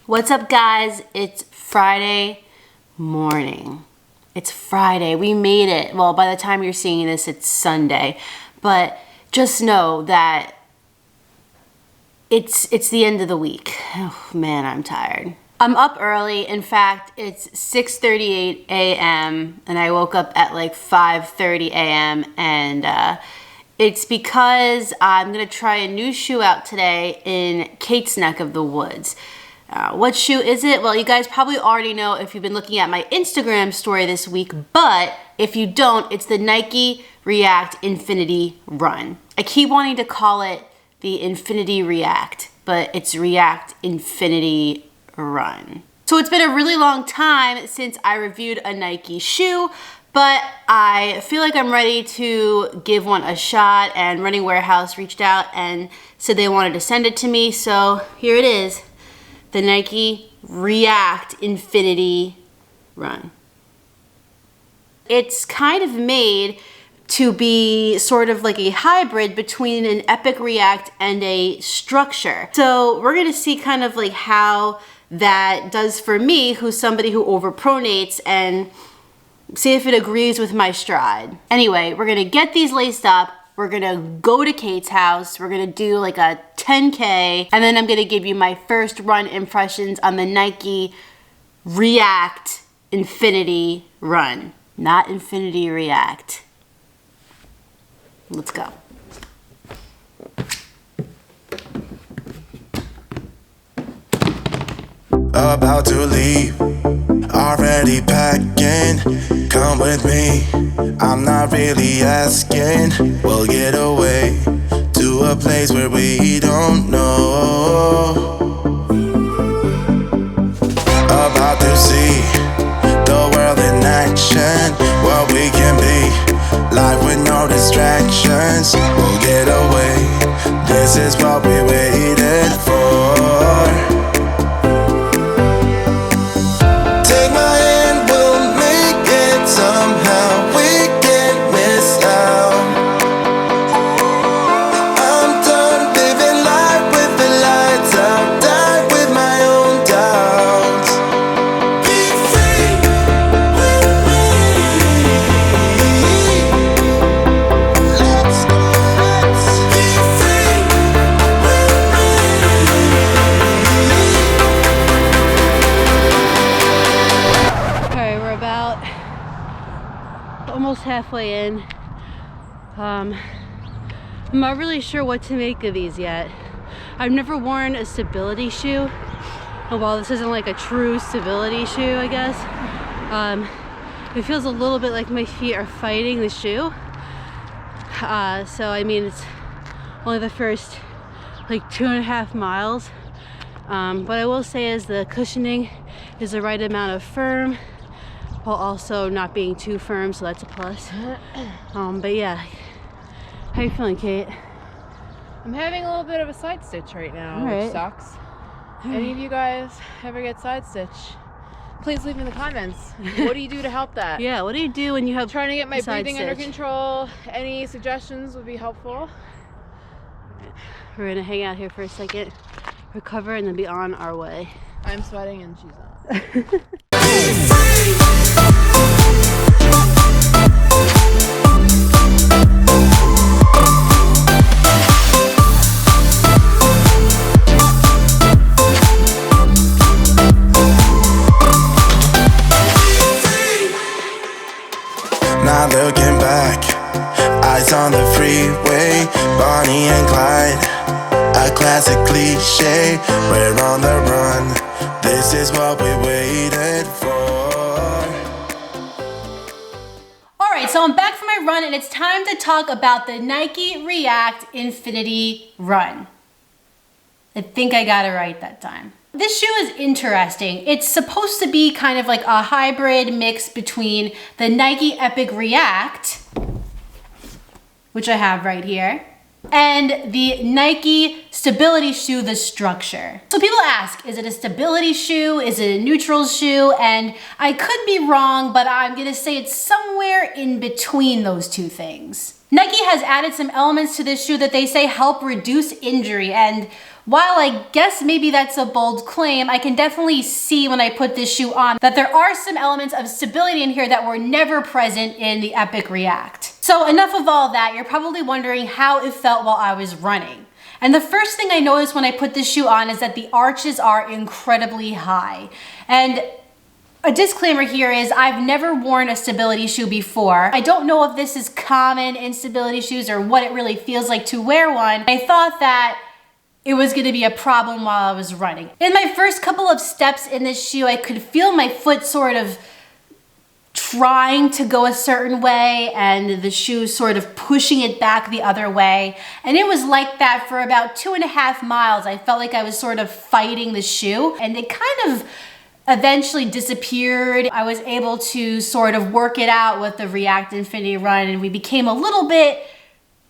What's up, guys? It's Friday morning. It's Friday. We made it. Well, by the time you're seeing this, it's Sunday. But just know that it's the end of the week. Oh, man, I'm tired. I'm up early. In fact, it's 6:38 a.m. and I woke up at like 5:30 a.m. and it's because I'm gonna try a new shoe out today in Kate's neck of the woods. What shoe is it? Well, you guys probably already know if you've been looking at my Instagram story this week, but if you don't, it's the Nike React Infinity Run. I keep wanting to call it the Infinity React, but it's React Infinity Run. So it's been a really long time since I reviewed a Nike shoe, but I feel like I'm ready to give one a shot, and Running Warehouse reached out and said they wanted to send it to me, so here it is. The Nike React Infinity Run. It's kind of made to be sort of like a hybrid between an Epic React and a Structure. So we're gonna see kind of like how that does for me, who's somebody who overpronates, and see if it agrees with my stride. Anyway, we're gonna get these laced up. We're gonna go to Kate's house. We're gonna do like a 10K, and then I'm gonna give you my first run impressions on the Nike React Infinity Run. Not Infinity React. Let's go. About to leave, already packing. Come with me, I'm not really asking. We'll get away to a place where we don't know. About to see the world in action, what we can be, life with no distractions. We'll get away, this is what we waited for. Take my hand, we'll make it somehow. We can't miss out. I'm done living life with the lights out. Die with my own doubts. Be free with me. Let's be free with All right, we're about almost halfway in. I'm not really sure what to make of these yet. I've never worn a stability shoe, and while this isn't like a true stability shoe, I guess, it feels a little bit like my feet are fighting the shoe. So I mean, it's only the first like 2.5 miles. What I will say is the cushioning is the right amount of firm, while also not being too firm, so that's a plus. But yeah, how you feeling, Kate? I'm having a little bit of a side stitch right now, All right. which sucks. Any of you guys ever get side stitch? Please leave in the comments. What do you do to help that? Yeah, what do you do when you have Trying to get my side breathing under stitch? control. Any suggestions would be helpful. We're gonna hang out here for a second, recover, and then be on our way. I'm sweating and she's not. Not looking back, eyes on the freeway, Bonnie and Clyde, a classic cliche. We're on the run, this is what we waited for. All right, so I'm back from my run, and it's time to talk about the Nike React Infinity Run. I think I got it right that time. This shoe is interesting. It's supposed to be kind of like a hybrid mix between the Nike Epic React, which I have right here, and the Nike stability shoe, the Structure. So people ask, is it a stability shoe? Is it a neutral shoe? And I could be wrong, but I'm gonna say it's somewhere in between those two things. Nike has added some elements to this shoe that they say help reduce injury, and while I guess maybe that's a bold claim, I can definitely see when I put this shoe on that there are some elements of stability in here that were never present in the Epic React. So enough of all that, you're probably wondering how it felt while I was running. And the first thing I noticed when I put this shoe on is that the arches are incredibly high. And a disclaimer here is I've never worn a stability shoe before. I don't know if this is common in stability shoes or what it really feels like to wear one. I thought that it was gonna be a problem while I was running. In my first couple of steps in this shoe, I could feel my foot sort of trying to go a certain way and the shoe sort of pushing it back the other way. And it was like that for about 2.5 miles. I felt like I was sort of fighting the shoe, and it kind of eventually disappeared. I was able to sort of work it out with the React Infinity Run, and we became a little bit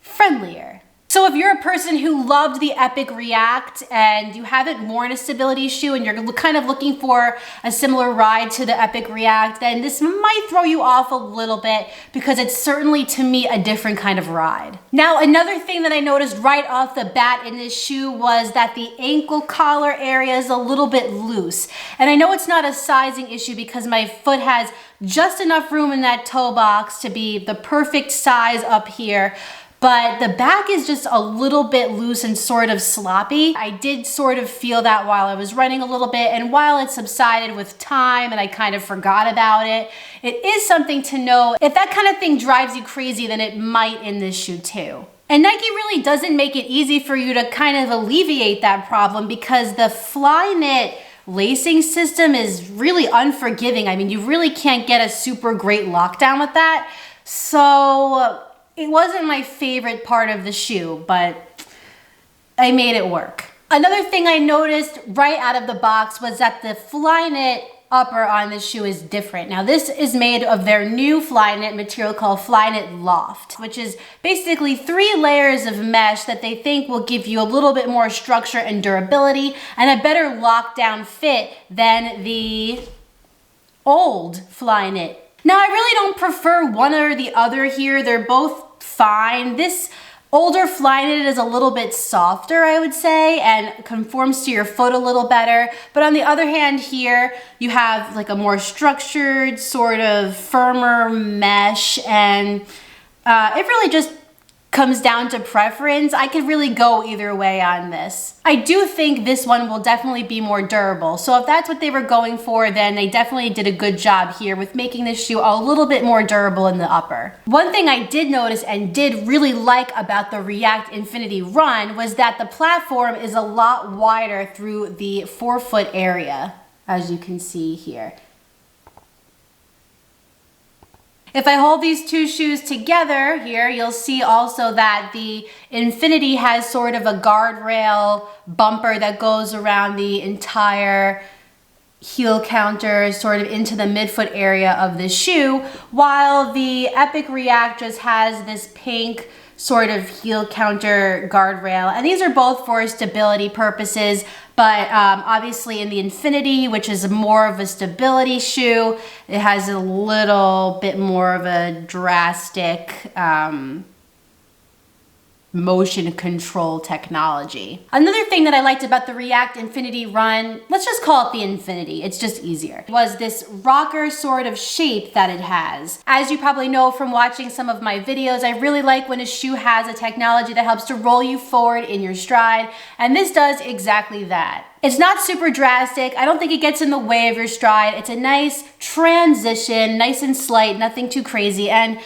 friendlier. So if you're a person who loved the Epic React and you haven't worn a stability shoe and you're kind of looking for a similar ride to the Epic React, then this might throw you off a little bit because it's certainly, to me, a different kind of ride. Now, another thing that I noticed right off the bat in this shoe was that the ankle collar area is a little bit loose. And I know it's not a sizing issue because my foot has just enough room in that toe box to be the perfect size up here. But the back is just a little bit loose and sort of sloppy. I did sort of feel that while I was running a little bit, and while it subsided with time and I kind of forgot about it, it is something to know. If that kind of thing drives you crazy, then it might in this shoe too. And Nike really doesn't make it easy for you to kind of alleviate that problem because the Flyknit lacing system is really unforgiving. I mean, you really can't get a super great lockdown with that. So it wasn't my favorite part of the shoe, but I made it work. Another thing I noticed right out of the box was that the Flyknit upper on this shoe is different. Now this is made of their new Flyknit material called Flyknit Loft, which is basically 3 layers of mesh that they think will give you a little bit more structure and durability and a better lockdown fit than the old Flyknit. Now I really don't prefer one or the other here. They're both fine. This older Flyknit is a little bit softer, I would say, and conforms to your foot a little better. But on the other hand here, you have like a more structured, sort of firmer mesh, and it really just comes down to preference. I could really go either way on this. I do think this one will definitely be more durable. So if that's what they were going for, then they definitely did a good job here with making this shoe a little bit more durable in the upper. One thing I did notice and did really like about the React Infinity Run was that the platform is a lot wider through the forefoot area, as you can see here. If I hold these two shoes together here, you'll see also that the Infinity has sort of a guardrail bumper that goes around the entire heel counter, sort of into the midfoot area of the shoe, while the Epic React just has this pink sort of heel counter guardrail. And these are both for stability purposes, but obviously in the Infinity, which is more of a stability shoe, it has a little bit more of a drastic motion control technology. Another thing that I liked about the React Infinity Run, let's just call it the Infinity, it's just easier, was this rocker sort of shape that it has. As you probably know from watching some of my videos, I really like when a shoe has a technology that helps to roll you forward in your stride, and this does exactly that. It's not super drastic. I don't think it gets in the way of your stride. It's a nice transition, nice and slight, nothing too crazy, and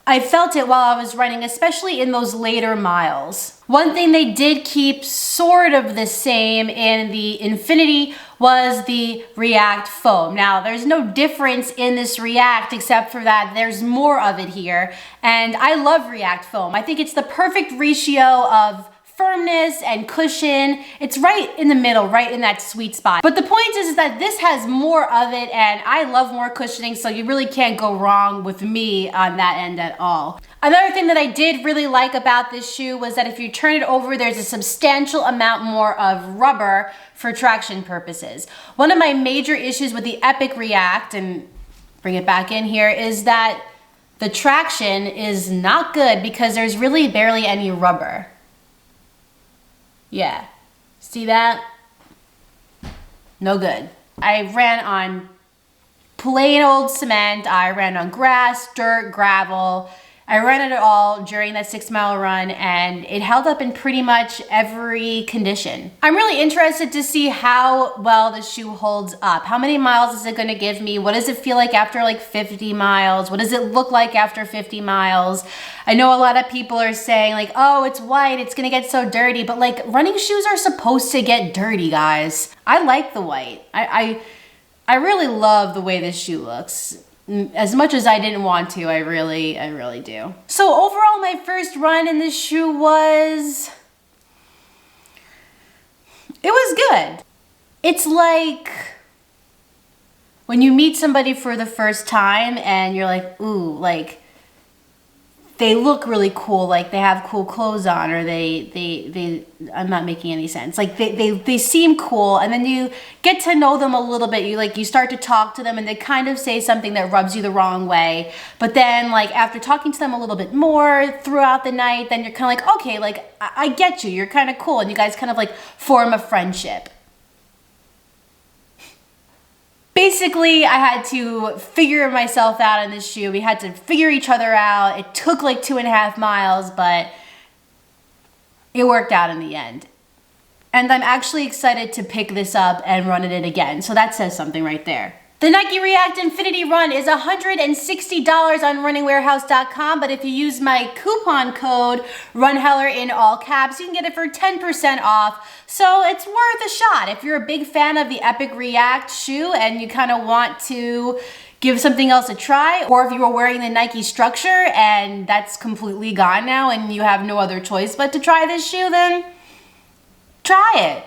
I felt it while I was running, especially in those later miles. One thing they did keep sort of the same in the Infinity was the React foam. Now, there's no difference in this React except for that there's more of it here. And I love React foam. I think it's the perfect ratio of firmness and cushion. It's right in the middle, right in that sweet spot. But the point is that this has more of it, and I love more cushioning, so you really can't go wrong with me on that end at all. Another thing that I did really like about this shoe was that if you turn it over, there's a substantial amount more of rubber for traction purposes. One of my major issues with the Epic React, and bring it back in here, is that the traction is not good because there's really barely any rubber. Yeah, see that? No good. I ran on plain old cement, I ran on grass, dirt, gravel. I ran it all during that 6 mile run and it held up in pretty much every condition. I'm really interested to see how well the shoe holds up. How many miles is it gonna give me? What does it feel like after like 50 miles? What does it look like after 50 miles? I know a lot of people are saying like, oh, it's white, it's gonna get so dirty, but like running shoes are supposed to get dirty, guys. I like the white. I really love the way this shoe looks. As much as I didn't want to, I really do. So overall, my first run in this shoe was good. It's like when you meet somebody for the first time and you're like, ooh, like they look really cool, like they have cool clothes on, or they I'm not making any sense. Like they seem cool, and then you get to know them a little bit. You start to talk to them and they kind of say something that rubs you the wrong way. But then like after talking to them a little bit more throughout the night, then you're kind of like, okay, like I get you. You're kind of cool, and you guys kind of like form a friendship. Basically, I had to figure myself out in this shoe. We had to figure each other out. It took like 2.5 miles, but it worked out in the end. And I'm actually excited to pick this up and run it again. So that says something right there. The Nike React Infinity Run is $160 on runningwarehouse.com, but if you use my coupon code RUNHELLER in all caps, you can get it for 10% off. So it's worth a shot. If you're a big fan of the Epic React shoe and you kind of want to give something else a try, or if you were wearing the Nike Structure and that's completely gone now and you have no other choice but to try this shoe, then try it.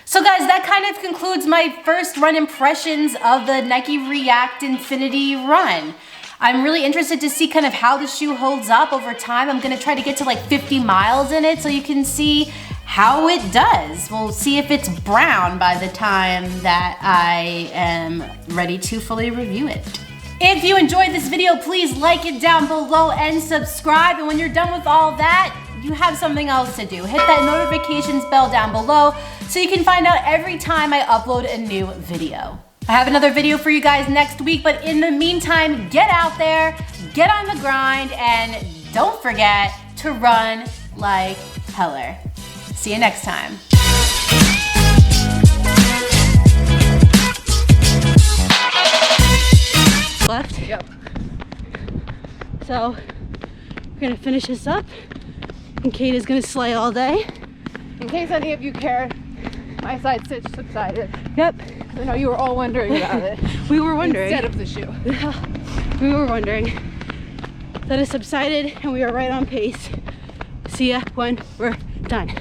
So guys, that kind of concludes my first run impressions of the Nike React Infinity Run. I'm really interested to see kind of how the shoe holds up over time. I'm gonna try to get to like 50 miles in it so you can see how it does. We'll see if it's brown by the time that I am ready to fully review it. If you enjoyed this video, please like it down below and subscribe. And when you're done with all that, you have something else to do. Hit that notifications bell down below so you can find out every time I upload a new video. I have another video for you guys next week, but in the meantime, get out there, get on the grind, and don't forget to run like heller. See you next time. Left? Yep. So, we're gonna finish this up. And Kate is gonna slay all day. In case any of you care, my side stitch subsided. Yep. I know you were all wondering about it. We were wondering. Instead of the shoe. We were wondering. That has subsided and we are right on pace. See ya when we're done.